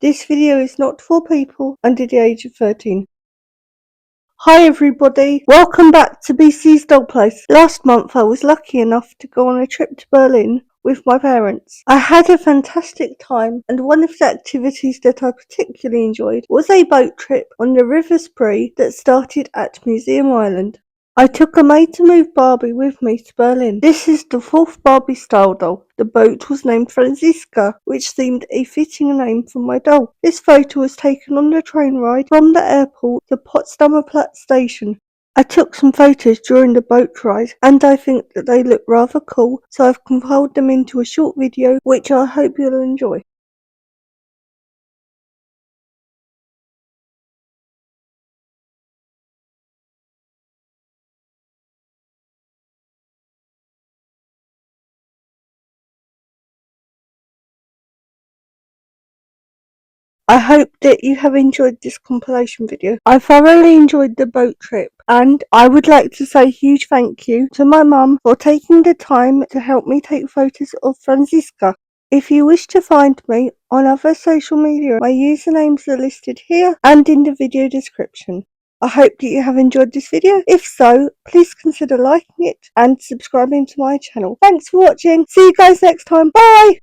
This video is not for people under the age of 13. Hi everybody, welcome back to BC's Dog Place. Last month I was lucky enough to go on a trip to Berlin with my parents. I had a fantastic time, and one of the activities that I particularly enjoyed was a boat trip on the River Spree that started at Museum Island. I took a Made to Move Barbie with me to Berlin. This is the fourth BarbieStyle doll. The boat was named Franziska, which seemed a fitting name for my doll. This photo was taken on the train ride from the airport to Potsdamer Platz station. I took some photos during the boat ride, and I think that they look rather cool, so I've compiled them into a short video which I hope you'll enjoy. I hope that you have enjoyed this compilation video. I thoroughly enjoyed the boat trip, and I would like to say a huge thank you to my mum for taking the time to help me take photos of Franziska. If you wish to find me on other social media, my usernames are listed here and in the video description. I hope that you have enjoyed this video. If so, please consider liking it and subscribing to my channel. Thanks for watching. See you guys next time. Bye!